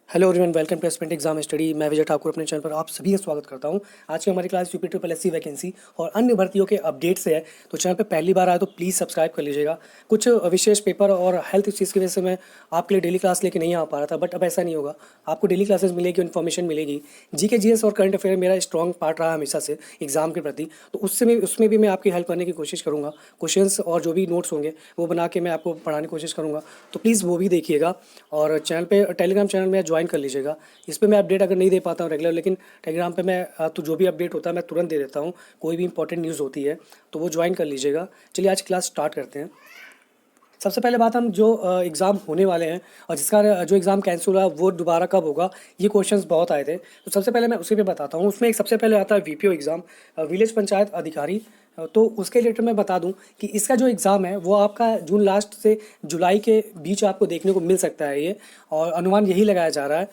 Hello everyone, welcome to aspirant exam study. मैं विजय ठाकुर अपने channel पर आप सभी का स्वागत करता हूं। आज की हमारी class UP triple SC vacancy और अन्य भर्तियों के अपडेट से है। तो चैनल पर पहली बार आए तो प्लीज़ सब्सक्राइब कर लीजिएगा। कुछ विशेष पेपर और हेल्थ चीज़ की वजह से मैं आपके लिए डेली क्लास लेके नहीं आ पा रहा था, बट अब ऐसा नहीं होगा। आपको डेली क्लासेस मिलेगी, इन्फॉर्मेशन मिलेगी। जीके जीएस और करंट अफेयर मेरा स्ट्रॉन्ग पार्ट रहा हमेशा से एग्जाम के प्रति, तो उसमें भी मैं आपकी हेल्प करने की कोशिश करूँगा। क्वेश्चंस और जो भी नोट्स होंगे वो बना के मैं आपको पढ़ाने की कोशिश करूँगा, तो प्लीज़ वो भी देखिएगा। और चैनल पे टेलीग्राम चैनल में ज्वाइन कर लीजिएगा। इस पे मैं अपडेट अगर नहीं दे पाता हूँ रेगुलर, लेकिन टेलीग्राम पे मैं तो जो भी अपडेट होता है मैं तुरंत दे देता हूँ। कोई भी इंपॉर्टेंट न्यूज़ होती है तो वो ज्वाइन कर लीजिएगा। चलिए आज क्लास स्टार्ट करते हैं। सबसे पहले बात, हम जो एग्ज़ाम होने वाले हैं और जिसका जो एग्ज़ाम कैंसिल हुआ वो दोबारा कब होगा, ये क्वेश्चंस बहुत आए थे। तो सबसे पहले मैं उसी पे बताता हूँ। उसमें एक सबसे पहले आता है वीपीओ एग्ज़ाम, विलेज पंचायत अधिकारी। तो उसके रिलेटेड मैं बता दूं कि इसका जो एग्ज़ाम है वो आपका जून लास्ट से जुलाई के बीच आपको देखने को मिल सकता है ये, और अनुमान यही लगाया जा रहा है।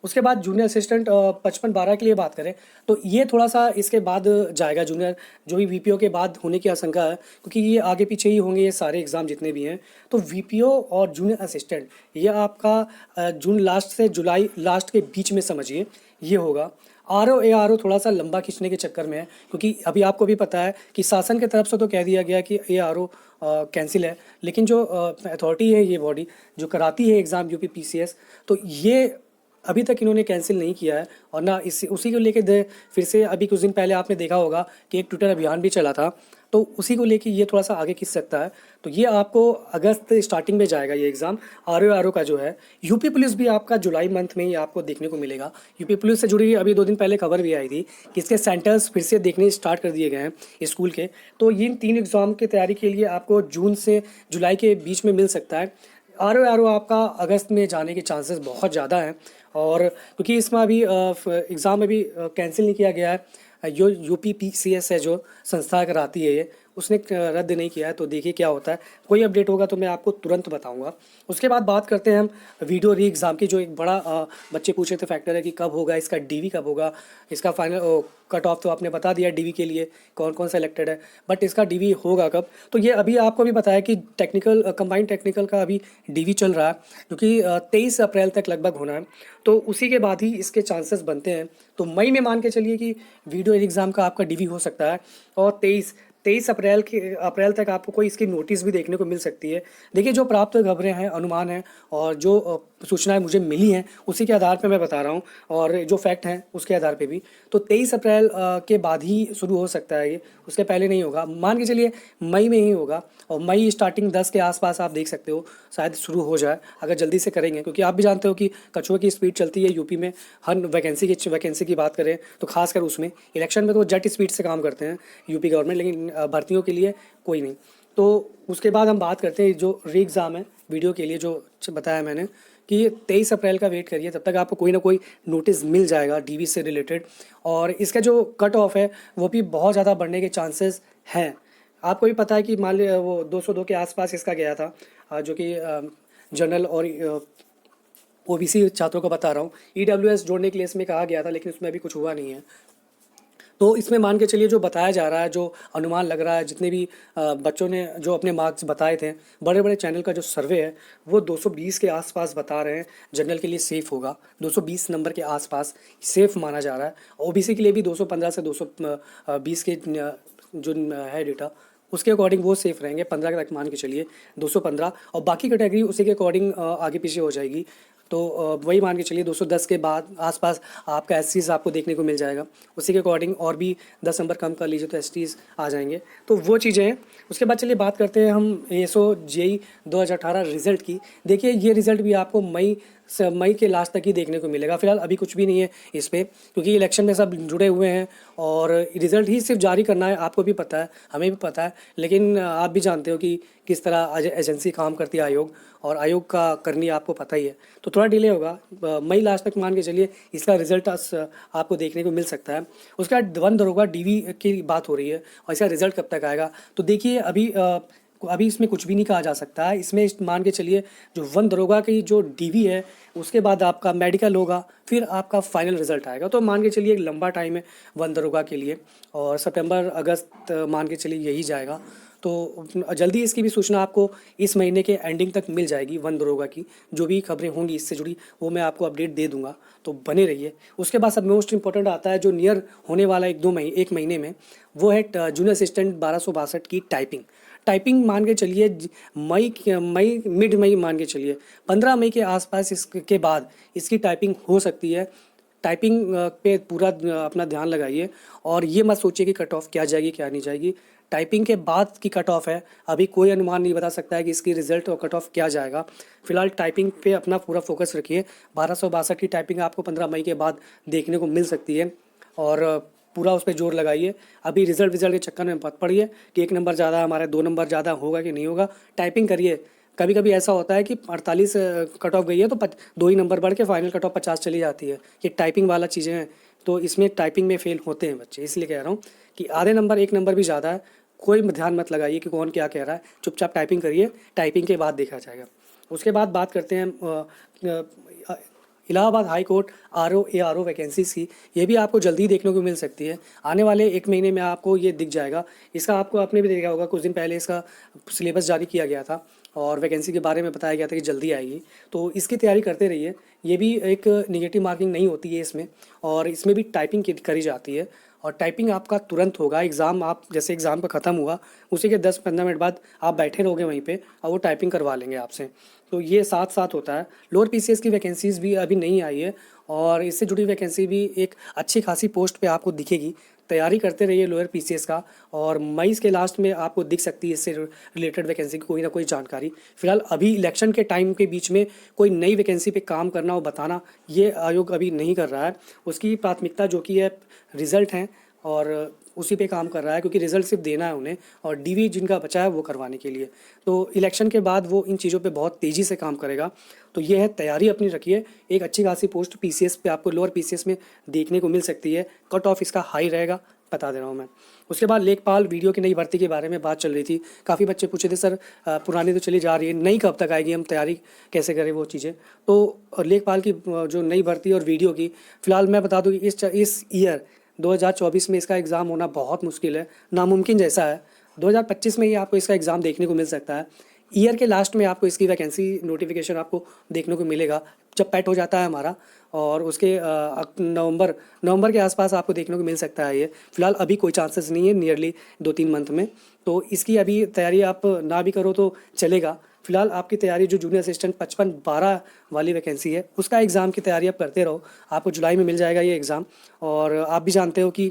उसके बाद जूनियर असिस्टेंट 55-12 के लिए बात करें तो ये थोड़ा सा इसके बाद जाएगा। जूनियर जो भी वीपीओ के बाद होने की आशंका है, क्योंकि ये आगे पीछे ही होंगे ये सारे एग्ज़ाम जितने भी हैं। तो वीपीओ और जूनियर असिस्टेंट ये आपका जून लास्ट से जुलाई लास्ट के बीच में समझिए ये होगा। आर ओ थोड़ा सा लंबा खींचने के चक्कर में है, क्योंकि अभी आपको भी पता है कि शासन की तरफ से तो कह दिया गया कि ये आर ओ कैंसिल है, लेकिन जो अथॉरिटी है, ये बॉडी जो कराती है एग्ज़ाम यूपी पीसीएस, तो ये अभी तक इन्होंने कैंसिल नहीं किया है। और ना इसी उसी को लेके फिर से अभी कुछ दिन पहले आपने देखा होगा कि एक ट्विटर अभियान भी चला था, तो उसी को लेके ये थोड़ा सा आगे खिंच सकता है। तो ये आपको अगस्त स्टार्टिंग में जाएगा ये एग्ज़ाम। आर ओ का जो है यूपी पुलिस भी आपका जुलाई मंथ में ही आपको देखने को मिलेगा। यूपी पुलिस से जुड़ी अभी 2 दिन पहले खबर भी आई थी कि इसके सेंटर्स फिर से देखने स्टार्ट कर दिए गए हैं स्कूल के। तो इन 3 एग्ज़ाम की तैयारी के लिए आपको जून से जुलाई के बीच में मिल सकता है। आर ओ आपका अगस्त में जाने के चांसेस बहुत ज़्यादा हैं। और क्योंकि इसमें अभी एग्ज़ाम अभी कैंसिल नहीं किया गया है, जो यूपी पीसीएस है जो संस्था कराती है ये, उसने रद्द नहीं किया है। तो देखिए क्या होता है, कोई अपडेट होगा तो मैं आपको तुरंत बताऊंगा। उसके बाद बात करते हैं हम वीडियो री एग्ज़ाम की। जो एक बड़ा बच्चे पूछे थे फैक्टर है कि कब होगा इसका डीवी, कब होगा इसका फाइनल कट ऑफ। तो आपने बता दिया डीवी के लिए कौन कौन सेलेक्टेड है, बट इसका डीवी होगा कब, तो ये अभी आपको भी बताया कि टेक्निकल कंबाइंड टेक्निकल का अभी डीवी चल रहा है, क्योंकि 23 अप्रैल तक लगभग होना है। तो उसी के बाद ही इसके चांसेस बनते हैं। तो मई में मान के चलिए कि वीडियो एग्ज़ाम का आपका डीवी हो सकता है। और 23 अप्रैल तक आपको कोई इसकी नोटिस भी देखने को मिल सकती है। देखिए, जो प्राप्त खबरें हैं, अनुमान हैं और जो सूचनाएं मुझे मिली हैं उसी के आधार पे मैं बता रहा हूँ, और जो फैक्ट हैं उसके आधार पे भी। तो 23 अप्रैल के बाद ही शुरू हो सकता है ये, उसके पहले नहीं होगा। मान के चलिए मई में ही होगा, और मई स्टार्टिंग 10 के आसपास आप देख सकते हो शायद शुरू हो जाए, अगर जल्दी से करेंगे। क्योंकि आप भी जानते हो कि कछुए की स्पीड चलती है यूपी में। हर वैकेंसी की बात करें तो खासकर उसमें इलेक्शन में तो जेट स्पीड से काम करते हैं यूपी गवर्नमेंट, लेकिन भर्तियों के लिए कोई नहीं। तो उसके बाद हम बात करते हैं जो री एग्ज़ाम है वीडियो के लिए, जो बताया मैंने कि 23 अप्रैल का वेट करिए, तब तक आपको कोई ना कोई नोटिस मिल जाएगा डीवी से रिलेटेड। और इसका जो कट ऑफ है वो भी बहुत ज़्यादा बढ़ने के चांसेस हैं। आपको भी पता है कि मान लीजिए वो 202 के आसपास इसका गया था, जो कि जनरल और ओबीसी छात्रों को बता रहा हूँ। ईडब्ल्यूएस जोड़ने के लिए इसमें कहा गया था, लेकिन उसमें अभी कुछ हुआ नहीं है। तो इसमें मान के चलिए जो बताया जा रहा है, जो अनुमान लग रहा है, जितने भी बच्चों ने जो अपने मार्क्स बताए थे, बड़े बड़े चैनल का जो सर्वे है वो 220 के आसपास बता रहे हैं जनरल के लिए सेफ़ होगा। 220 नंबर के आसपास सेफ़ माना जा रहा है। ओबीसी के लिए भी 215 से 220 के जो है डेटा, उसके अकॉर्डिंग वो सेफ़ रहेंगे। 15 तक मान के चलिए 215, और बाकी कैटेगरी उसी के अकॉर्डिंग आगे पीछे हो जाएगी। तो वही मान के चलिए 210 के बाद आसपास आपका एससीज़ आपको देखने को मिल जाएगा। उसी के अकॉर्डिंग और भी 10 नंबर कम कर लीजिए तो एसटीज़ आ जाएंगे। तो वो चीज़ें हैं। उसके बाद चलिए बात करते हैं हम एएसओ जेई 2018 रिज़ल्ट की। देखिए, ये रिज़ल्ट भी आपको मई के लास्ट तक ही देखने को मिलेगा। फिलहाल अभी कुछ भी नहीं है इस पर, क्योंकि इलेक्शन में सब जुड़े हुए हैं और रिज़ल्ट ही सिर्फ जारी करना है। आपको भी पता है, हमें भी पता है, लेकिन आप भी जानते हो कि किस तरह एजेंसी काम करती है, आयोग, और आयोग का करनी आपको पता ही है। तो थोड़ा डिले होगा, मई लास्ट तक मान के चलिए इसका रिजल्ट आपको देखने को मिल सकता है। उसके बाद वन दरोगा डीवी की बात हो रही है, और इसका रिजल्ट कब तक आएगा। तो देखिए, अभी इसमें कुछ भी नहीं कहा जा सकता है। इसमें मान के चलिए जो वन दरोगा की जो डीवी है, उसके बाद आपका मेडिकल होगा, फिर आपका फाइनल रिजल्ट आएगा। तो मान के चलिए एक लंबा टाइम है वन दरोगा के लिए, और सितंबर अगस्त मान के चलिए यही जाएगा। तो जल्दी इसकी भी सूचना आपको इस महीने के एंडिंग तक मिल जाएगी। वन दरोगा की जो भी खबरें होंगी इससे जुड़ी वो मैं आपको अपडेट दे दूंगा, तो बने रहिए। उसके बाद सब मोस्ट इंपॉर्टेंट आता है जो नियर होने वाला एक महीने में, वो है जूनियर असिस्टेंट 1262 की टाइपिंग। टाइपिंग मान के चलिए मिड मई मान के चलिए 15 मई के आसपास इसके बाद इसकी टाइपिंग हो सकती है। टाइपिंग पे पूरा अपना ध्यान लगाइए और ये मत सोचिए कि कट ऑफ क्या जाएगी क्या नहीं जाएगी। टाइपिंग के बाद की कट ऑफ है, अभी कोई अनुमान नहीं बता सकता है कि इसकी रिजल्ट और कट ऑफ क्या जाएगा। फिलहाल टाइपिंग पे अपना पूरा फोकस रखिए। 1262 की टाइपिंग आपको 15 मई के बाद देखने को मिल सकती है और पूरा उस पर जोर लगाइए। अभी रिजल्ट के चक्कर में मत पड़िए कि 1 नंबर ज़्यादा हमारे 2 नंबर ज़्यादा होगा कि नहीं होगा। टाइपिंग करिए। कभी कभी ऐसा होता है कि 48 कट ऑफ गई है तो 2 ही नंबर बढ़ के फाइनल कट ऑफ 50 चली जाती है। ये टाइपिंग वाला चीज़ें हैं, तो इसमें टाइपिंग में फेल होते हैं बच्चे। इसलिए कह रहा हूँ कि आधे नंबर 1 नंबर भी ज़्यादा है, कोई ध्यान मत लगाइए कि कौन क्या कह रहा है, चुपचाप टाइपिंग करिए। टाइपिंग के बाद देखा जाएगा। उसके बाद बात करते हैं Allahabad high court R O vacancies की। ये भी आपको जल्दी देखने को मिल सकती है। आने वाले 1 महीने में आपको ये दिख जाएगा। इसका आपको आपने भी देखा होगा, कुछ दिन पहले इसका सिलेबस जारी किया गया था और वैकेंसी के बारे में बताया गया था कि जल्दी आएगी, तो इसकी तैयारी करते रहिए। ये भी एक निगेटिव मार्किंग नहीं होती है इसमें, और इसमें भी टाइपिंग करी जाती है और टाइपिंग आपका तुरंत होगा। एग्ज़ाम आप जैसे एग्ज़ाम का ख़त्म हुआ उसी के 10-15 मिनट बाद आप बैठे रहोगे वहीं पे और वो टाइपिंग करवा लेंगे आपसे। तो ये साथ साथ होता है। लोअर पीसीएस की वैकेंसीज़ भी अभी नहीं आई है और इससे जुड़ी वैकेंसी भी एक अच्छी खासी पोस्ट पे आपको दिखेगी। तैयारी करते रहिए लोअर पीसीएस का, और मई के लास्ट में आपको दिख सकती है इससे रिलेटेड वैकेंसी की कोई ना कोई जानकारी। फिलहाल अभी इलेक्शन के टाइम के बीच में कोई नई वैकेंसी पे काम करना और बताना ये आयोग अभी नहीं कर रहा है। उसकी प्राथमिकता जो कि है रिज़ल्ट हैं और उसी पे काम कर रहा है, क्योंकि रिज़ल्ट सिर्फ देना है उन्हें और डीवी जिनका बचा है वो करवाने के लिए। तो इलेक्शन के बाद वो इन चीज़ों पे बहुत तेज़ी से काम करेगा। तो ये है, तैयारी अपनी रखिए। एक अच्छी खासी पोस्ट पीसीएस पे आपको लोअर पीसीएस में देखने को मिल सकती है। कट ऑफ इसका हाई रहेगा, बता दे रहा हूँ मैं। उसके बाद लेखपाल वीडियो की नई भर्ती के बारे में बात चल रही थी। काफ़ी बच्चे पूछे थे सर पुरानी तो चली जा रही है, नई कब तक आएगी, हम तैयारी कैसे करें वो चीज़ें। तो लेखपाल की जो नई भर्ती और वीडियो की, फ़िलहाल मैं बता दूँ कि इस ईयर 2024 में इसका एग्ज़ाम होना बहुत मुश्किल है, नामुमकिन जैसा है। 2025 में ही आपको इसका एग्ज़ाम देखने को मिल सकता है। ईयर के लास्ट में आपको इसकी वैकेंसी नोटिफिकेशन आपको देखने को मिलेगा जब पैट हो जाता है हमारा, और उसके नवंबर के आसपास आपको देखने को मिल सकता है ये। फिलहाल अभी कोई चांसेस नहीं है नियरली 2-3 मंथ में, तो इसकी अभी तैयारी आप ना भी करो तो चलेगा। फिलहाल आपकी तैयारी जो जूनियर असिस्टेंट 55-12 वाली वैकेंसी है उसका एग्ज़ाम की तैयारी आप करते रहो। आपको जुलाई में मिल जाएगा ये एग्ज़ाम, और आप भी जानते हो कि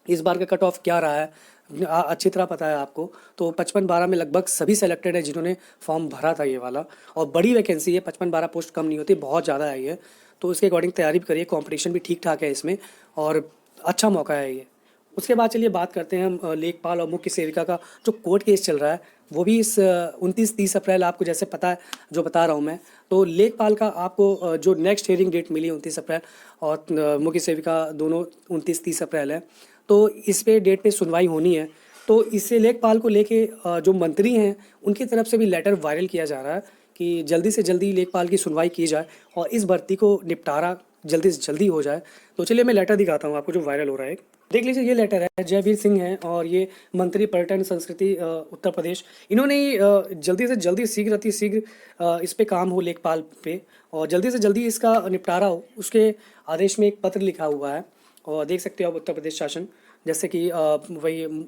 इस बार का कट ऑफ क्या रहा है, अच्छी तरह पता है आपको। तो 55-12 में लगभग सभी सेलेक्टेड है जिन्होंने फॉर्म भरा था ये वाला, और बड़ी वैकेंसी है। 55-12 पोस्ट कम नहीं होती, बहुत ज़्यादा है ये। तो उसके अकॉर्डिंग तैयारी भी करिए। कंपटीशन भी ठीक ठाक है इसमें और अच्छा मौका है ये। उसके बाद चलिए बात करते हैं हम लेखपाल और मुख्य सेविका का जो कोर्ट केस चल रहा है, वो भी इस 29-30 अप्रैल आपको जैसे पता है जो बता रहा हूँ मैं। तो लेखपाल का आपको जो नेक्स्ट हियरिंग डेट मिली 29 अप्रैल, और मुख्य सेविका दोनों 29-30 अप्रैल है। तो इस पे डेट पे सुनवाई होनी है। तो इससे लेखपाल को लेके जो मंत्री हैं उनकी तरफ से भी लेटर वायरल किया जा रहा है कि जल्दी से जल्दी लेखपाल की सुनवाई की जाए और इस भर्ती को निपटारा जल्दी से जल्दी हो जाए। तो चलिए मैं लेटर दिखाता हूँ आपको जो वायरल हो रहा है। देख लीजिए, ये लेटर है, जयवीर सिंह हैं और ये मंत्री पर्यटन संस्कृति उत्तर प्रदेश। इन्होंने जल्दी से जल्दी शीघ्र अति शीघ्र इस पे काम हो लेखपाल पे, और जल्दी से जल्दी इसका निपटारा हो, उसके आदेश में एक पत्र लिखा हुआ है। और देख सकते हो आप उत्तर प्रदेश शासन, जैसे कि वही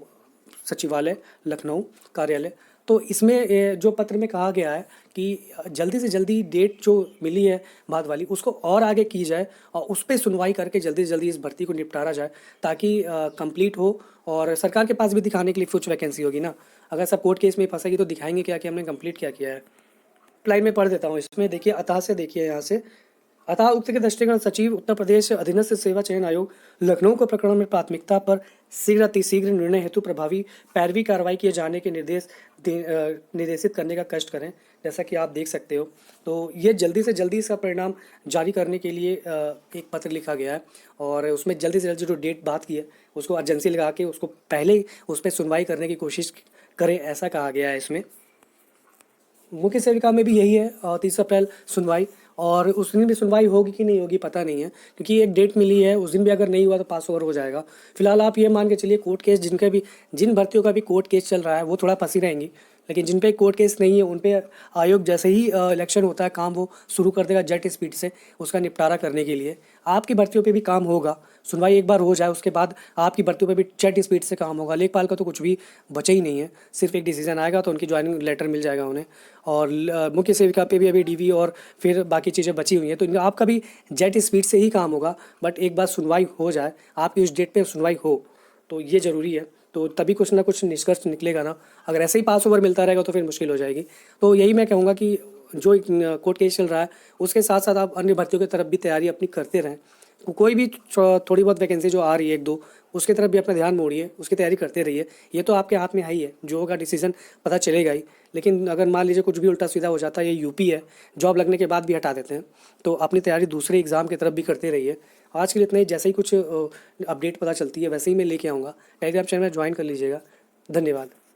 सचिवालय लखनऊ कार्यालय। तो इसमें जो पत्र में कहा गया है कि जल्दी से जल्दी डेट जो मिली है बाद वाली उसको और आगे की जाए और उस पर सुनवाई करके जल्दी से जल्दी इस भर्ती को निपटारा जाए, ताकि कंप्लीट हो। और सरकार के पास भी दिखाने के लिए कुछ वैकेंसी होगी ना। अगर सब कोर्ट केस में फंसेगी तो दिखाएंगे क्या कि हमने कंप्लीट क्या किया है। लाइन में पढ़ देता हूँ इसमें, देखिए अतः से देखिए यहाँ से। अतः उक्त के दृष्टिगत सचिव उत्तर प्रदेश अधीनस्थ सेवा चयन आयोग लखनऊ को प्रकरण में प्राथमिकता पर शीघ्र अतिशीघ्र निर्णय हेतु प्रभावी पैरवी कार्रवाई किए जाने के निर्देशित करने का कष्ट करें। जैसा कि आप देख सकते हो, तो ये जल्दी से जल्दी इसका परिणाम जारी करने के लिए एक पत्र लिखा गया है, और उसमें जल्दी से जल्दी जो डेट बात की है उसको अर्जेंसी लगा के उसको पहले ही उस पर सुनवाई करने की कोशिश करें, ऐसा कहा गया है इसमें। मुख्य सेविका में भी यही है, 30 अप्रैल सुनवाई। और उस दिन भी सुनवाई होगी कि नहीं होगी पता नहीं है, क्योंकि एक डेट मिली है, उस दिन भी अगर नहीं हुआ तो पास ओवर हो जाएगा। फिलहाल आप ये मान के चलिए कोर्ट केस जिन भर्तियों का भी कोर्ट केस चल रहा है वो थोड़ा फंसी रहेंगी, लेकिन जिन पे कोर्ट केस नहीं है उन पे आयोग जैसे ही इलेक्शन होता है काम वो शुरू कर देगा जेट स्पीड से उसका निपटारा करने के लिए। आपकी भर्तियों पे भी काम होगा, सुनवाई एक बार हो जाए उसके बाद आपकी भर्तियों पे भी जेट स्पीड से काम होगा। लेखपाल का तो कुछ भी बचा ही नहीं है, सिर्फ एक डिसीजन आएगा तो उनकी ज्वाइनिंग लेटर मिल जाएगा उन्हें। और मुख्य सेविका पे भी अभी डीवी और फिर बाकी चीज़ें बची हुई हैं, तो आपका भी जेट स्पीड से ही काम होगा। बट एक बार सुनवाई हो जाए, आपकी उस डेट पे सुनवाई हो, तो ये ज़रूरी है, तो तभी कुछ ना कुछ निष्कर्ष निकलेगा ना। अगर ऐसे ही पास ओवर मिलता रहेगा तो फिर मुश्किल हो जाएगी। तो यही मैं कहूँगा कि जो कोर्ट केस चल रहा है उसके साथ साथ आप अन्य भर्तियों की तरफ भी तैयारी अपनी करते रहें। कोई भी थोड़ी बहुत वैकेंसी जो आ रही है एक दो, उसकी तरफ भी अपना ध्यान मोड़िए, उसकी तैयारी करते रहिए। ये तो आपके हाथ में है ही है, जो होगा डिसीजन पता चलेगा ही। लेकिन अगर मान लीजिए कुछ भी उल्टा सीधा हो जाता है, ये यूपी है, जॉब लगने के बाद भी हटा देते हैं, तो अपनी तैयारी दूसरे एग्ज़ाम की तरफ भी करते रहिए। आज के लिए इतना ही, जैसे ही कुछ अपडेट पता चलती है वैसे ही मैं लेके आऊँगा। टेलीग्राम चैनल में ज्वाइन कर लीजिएगा। धन्यवाद।